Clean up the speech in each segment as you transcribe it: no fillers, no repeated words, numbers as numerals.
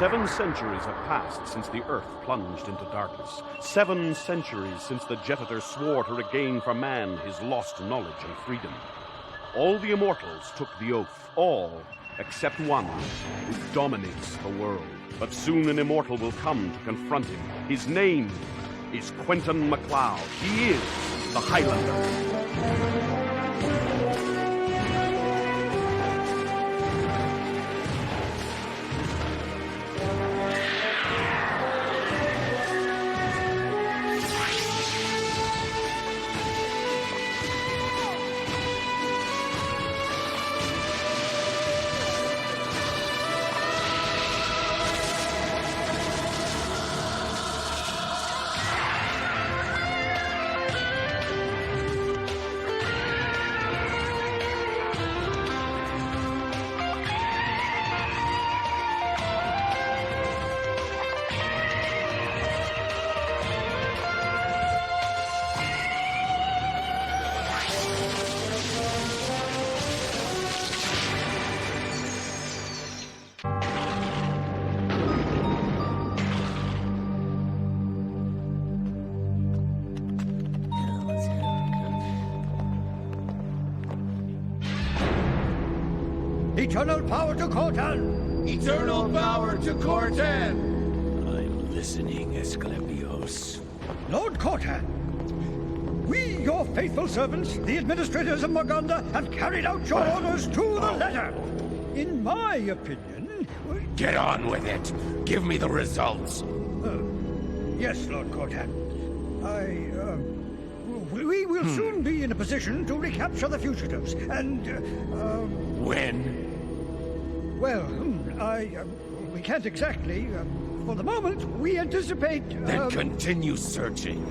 7 centuries have passed since the Earth plunged into darkness. 7 centuries since the Jetitor swore to regain for man his lost knowledge and freedom. All the immortals took the oath, all except one who dominates the world. But soon an immortal will come to confront him. His name is Quentin MacLeod. He is the Highlander. Eternal power to Cortan! Eternal power to Cortan! I'm listening, Asclepios. Lord Cortan, we, your faithful servants, the administrators of Morganda, have carried out your orders to the letter. In my opinion... Get on with it! Give me the results! Yes, Lord Cortan. We will soon be in a position to recapture the fugitives, and, When? Well, we can't exactly. For the moment, we anticipate... Then continue searching.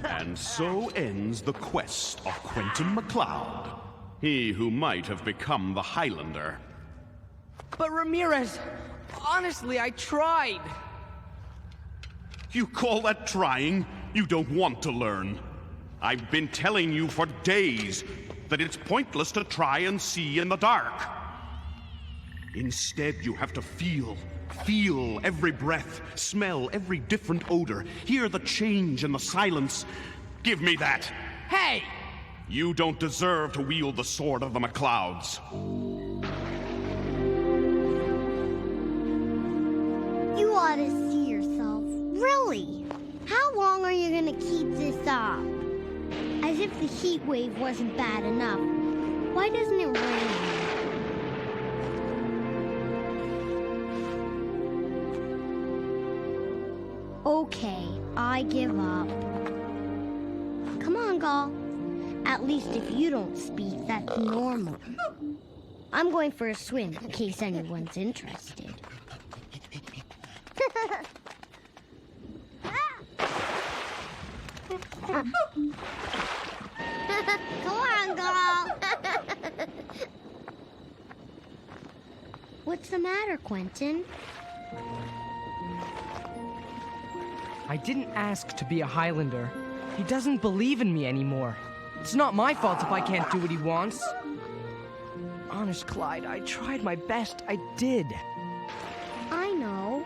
And so ends the quest of Quentin MacLeod, he who might have become the Highlander. But Ramirez, honestly, I tried. You call that trying? You don't want to learn. I've been telling you for days that it's pointless to try and see in the dark. Instead, you have to feel every breath, smell every different odor, hear the change in the silence. Give me that. Hey! You don't deserve to wield the sword of the MacLeods. You ought to see yourself. Really? How long are you gonna keep this up? As if the heat wave wasn't bad enough. Why doesn't it rain? Okay, I give up. Come on, Gall. At least if you don't speak, that's normal. I'm going for a swim, in case anyone's interested. Come on, Gall. What's the matter, Quentin? I didn't ask to be a Highlander. He doesn't believe in me anymore. It's not my fault if I can't do what he wants. Honest, Clyde, I tried my best. I did. I know.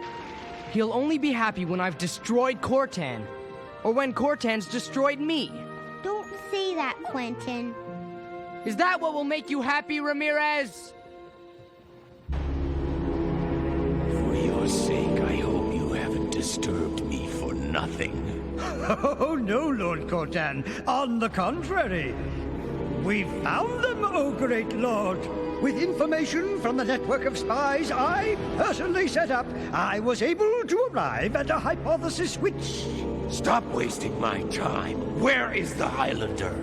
He'll only be happy when I've destroyed Cortan. Or when Cortan's destroyed me. Don't say that, Quentin. Is that what will make you happy, Ramirez? For your sake, I hope you haven't disturbed me for nothing. Oh, no, Lord Cortan. On the contrary. We found them, O great lord. With information from the network of spies I personally set up, I was able to arrive at a hypothesis which... Stop wasting my time. Where is the Highlander?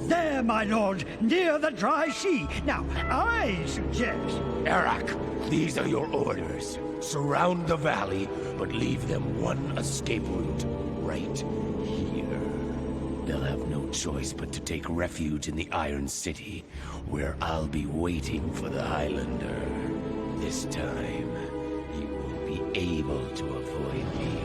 There, my lord, near the dry sea. Now, I suggest... Arak, these are your orders. Surround the valley, but leave them one escape route right here. They'll have no choice but to take refuge in the Iron City, where I'll be waiting for the Highlander. This time, you will be able to avoid me.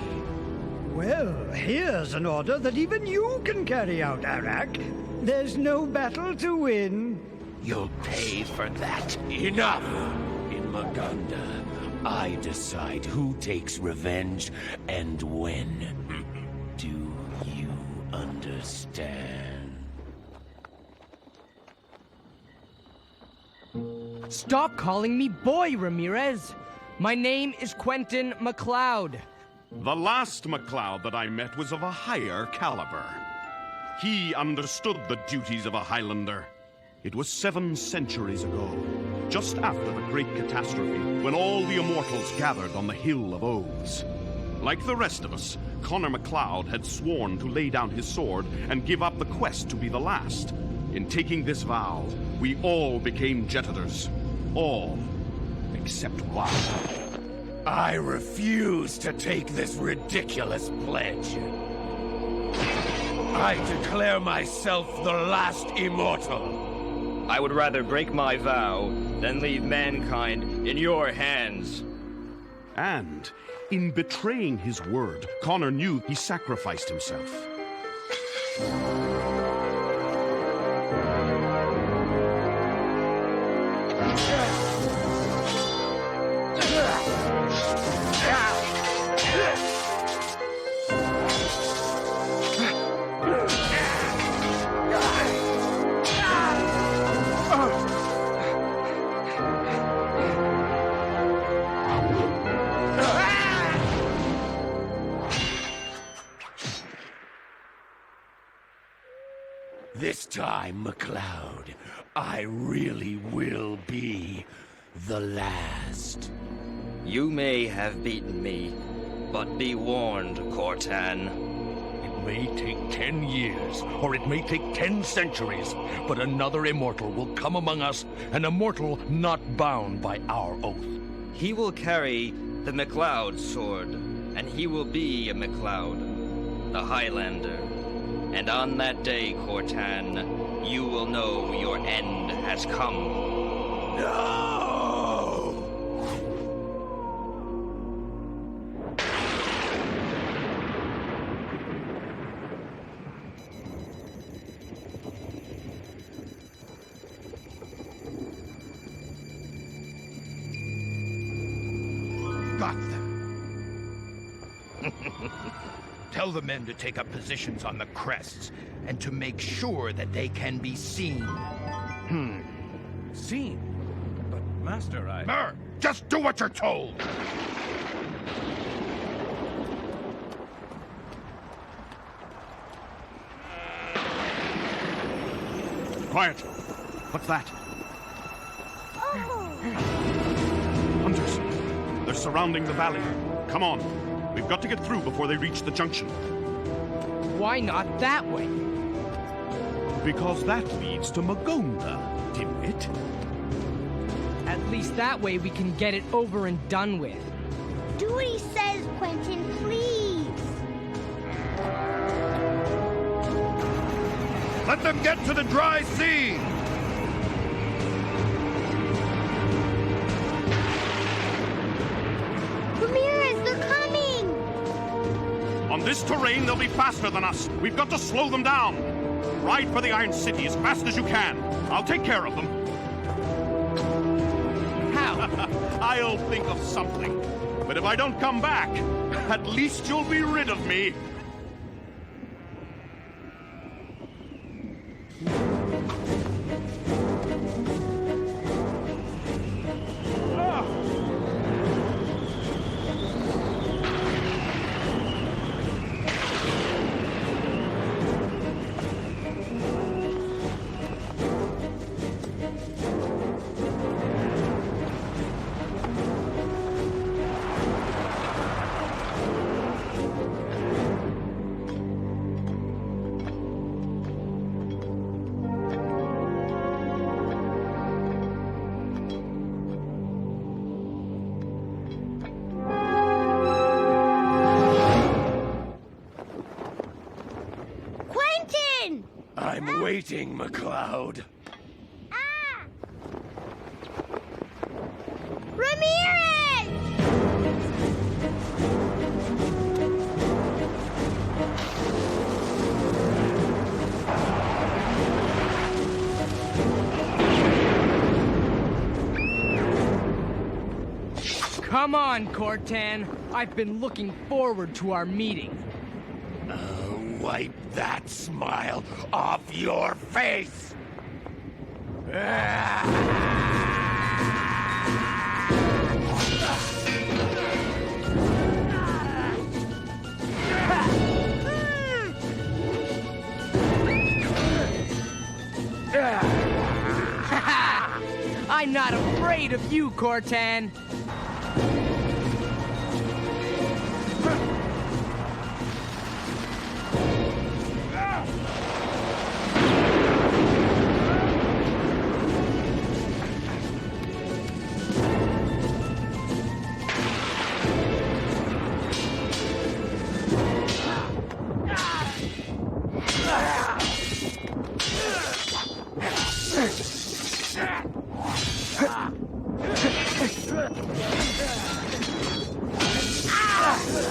Well, here's an order that even you can carry out, Arak. There's no battle to win. You'll pay for that. Enough! In Maganda, I decide who takes revenge and when. Do you understand? Stop calling me boy, Ramirez. My name is Quentin MacLeod. The last MacLeod that I met was of a higher caliber. He understood the duties of a Highlander. It was 7 centuries ago, just after the great catastrophe, when all the immortals gathered on the Hill of Oaths. Like the rest of us, Connor MacLeod had sworn to lay down his sword and give up the quest to be the last. In taking this vow, we all became Jetaders. All, except one. I refuse to take this ridiculous pledge. I declare myself the last immortal. I would rather break my vow than leave mankind in your hands. And in betraying his word, Connor knew he sacrificed himself. This time, MacLeod, I really will be the last. You may have beaten me, but be warned, Cortan. It may take 10 years, or it may take 10 centuries, but another immortal will come among us, an immortal not bound by our oath. He will carry the MacLeod sword, and he will be a MacLeod, the Highlander. And on that day, Cortan, you will know your end has come. No! Got them. Tell the men to take up positions on the crests, and to make sure that they can be seen. Seen? But, Master, Just do what you're told! Quiet! What's that? Hunters! They're surrounding the valley. Come on. We've got to get through before they reach the junction. Why not that way? Because that leads to Maganda, dimwit. At least that way we can get it over and done with. Do what he says, Quentin, please. Let them get to the dry sea! Ramirez, they're coming! On this terrain, they'll be faster than us. We've got to slow them down. Ride for the Iron City as fast as you can. I'll take care of them. How? I'll think of something. But if I don't come back, at least you'll be rid of me. in! I'm waiting, McLeod. Ah! Ramirez! Come on, Cortan. I've been looking forward to our meeting. Wipe that smile off your face! I'm not afraid of you, Cortan.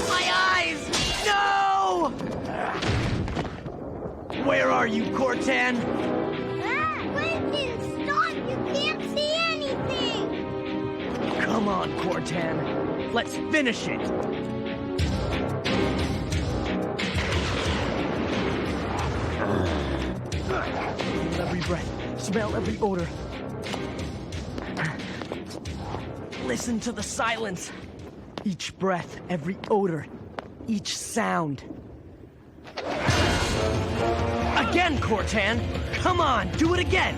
My eyes! No! Where are you, Cortan? Quentin, stop! You can't see anything! Come on, Cortan. Let's finish it. Feel every breath, smell every odor. Listen to the silence. Each breath, every odor, each sound. Again, Cortan! Come on, do it again!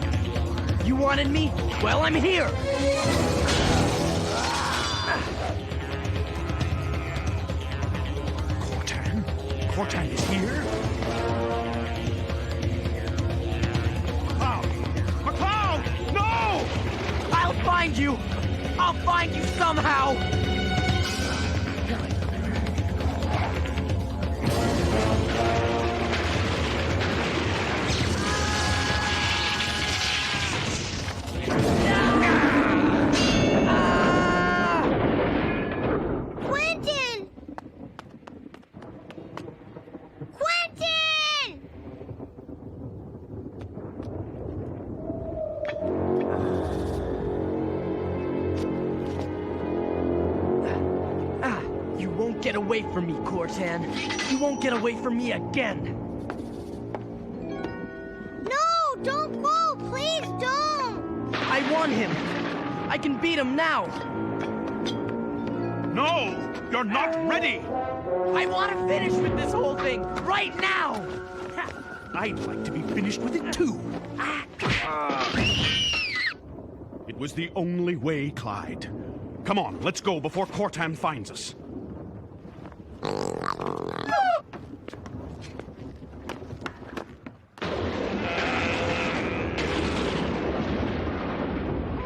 You wanted me? Well, I'm here! Cortan? Cortan is here? McLeod! No! I'll find you! I'll find you somehow! Quentin! Quentin! You won't get away from me, Cortan. You won't get away from me again. No, don't go! Please don't! I want him. I can beat him now. No! You're not ready! I want to finish with this whole thing right now. I'd like to be finished with it too. It was the only way, Clyde. Come on, let's go before Cortan finds us.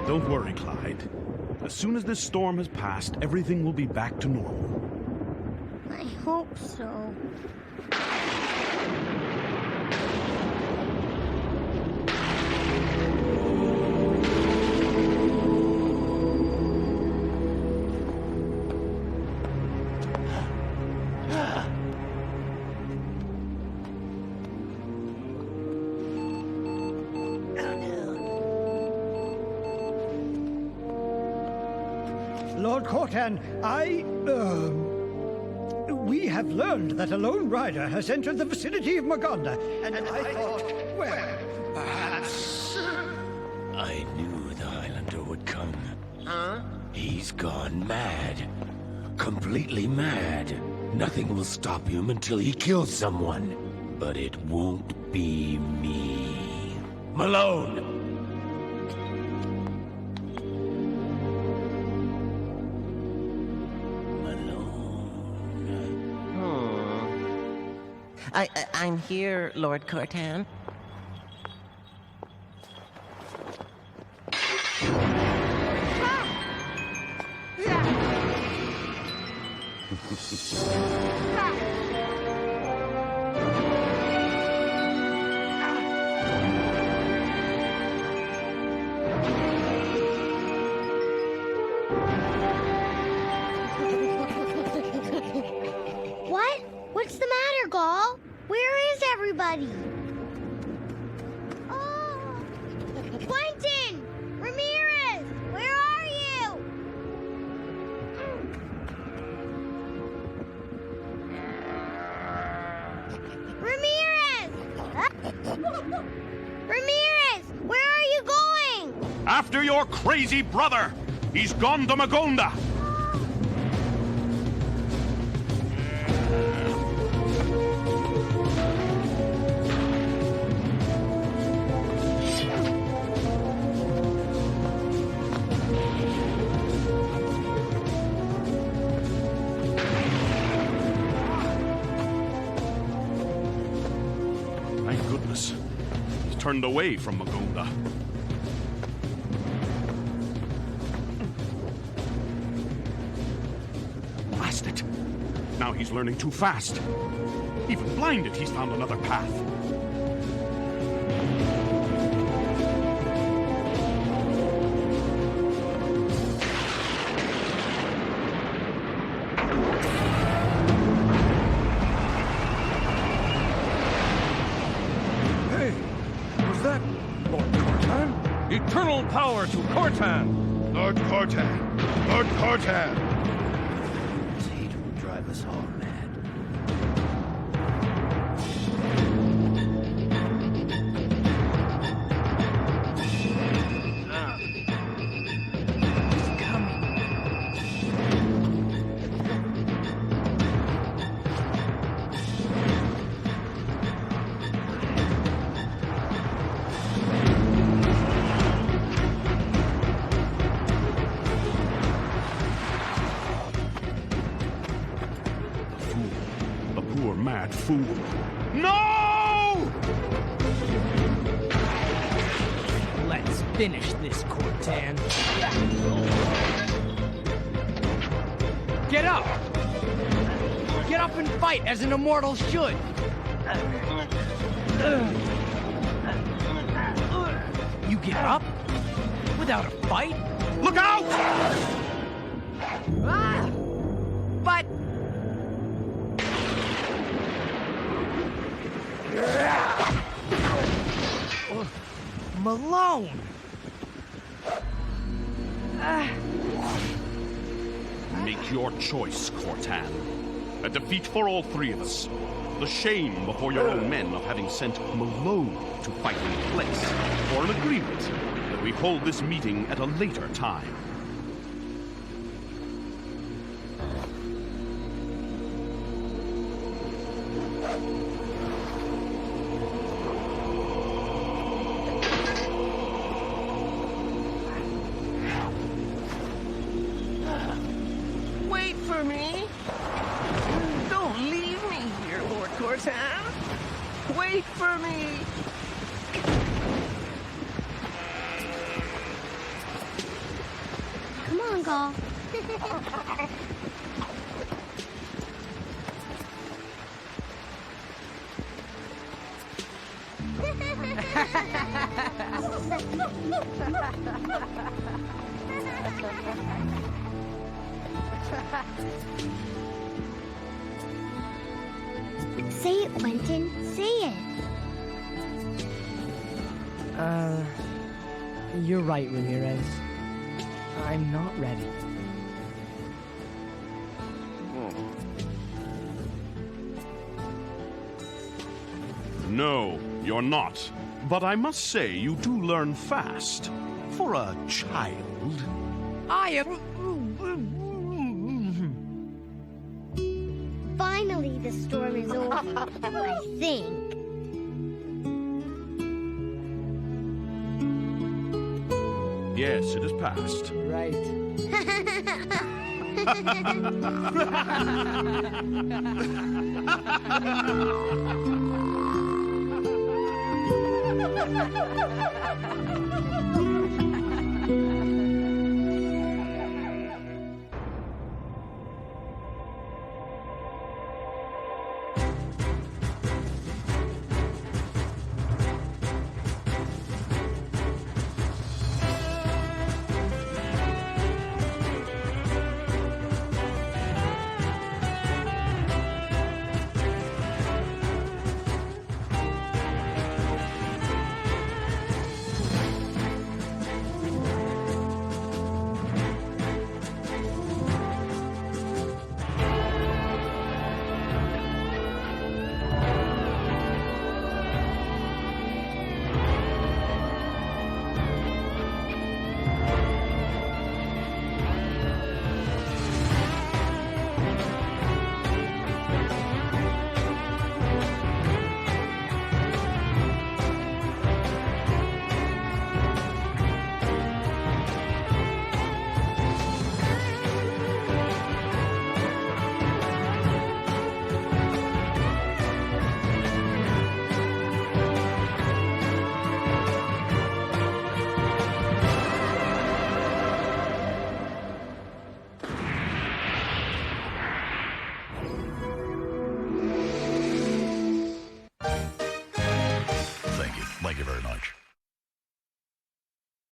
Don't worry, Clyde. As soon as this storm has passed, everything will be back to normal. I hope so. Lord Cortan, we have learned that a lone rider has entered the vicinity of Magonda, and I thought, well, perhaps... I knew the Highlander would come. Huh? He's gone mad. Completely mad. Nothing will stop him until he kills someone. But it won't be me. Malone! I'm here, Lord Cortan. everybody? Oh! Quentin! Ramirez! Where are you? Ramirez! Ramirez! Where are you going? After your crazy brother! He's gone to Magonda! Thank goodness. He's turned away from Magonda. Blast it! Now he's learning too fast. Even blinded, he's found another path. Hey, was that Lord Cortan? Eternal power to Cortan! Lord Cortan! Lord Cortan! Hate will drive us all mad. The poor mad fool. No! Let's finish this, Cortan. Get up! Get up and fight as an immortal should! You get up? Without a fight? Look out! Ah! But... Malone! Make your choice, Cortan. A defeat for all three of us. The shame before your own men of having sent Malone to fight in place. Or an agreement that we hold this meeting at a later time. Wait for me. Don't leave me here, Lord Cortan. Wait for me. Come on, Gaul. Say it, Quentin. Say it. You're right, Ramirez. I'm not ready. No, you're not. But I must say, you do learn fast. For a child. I am... Finally, the storm is over. I think. Yes, it is past. Right. Thank you very much.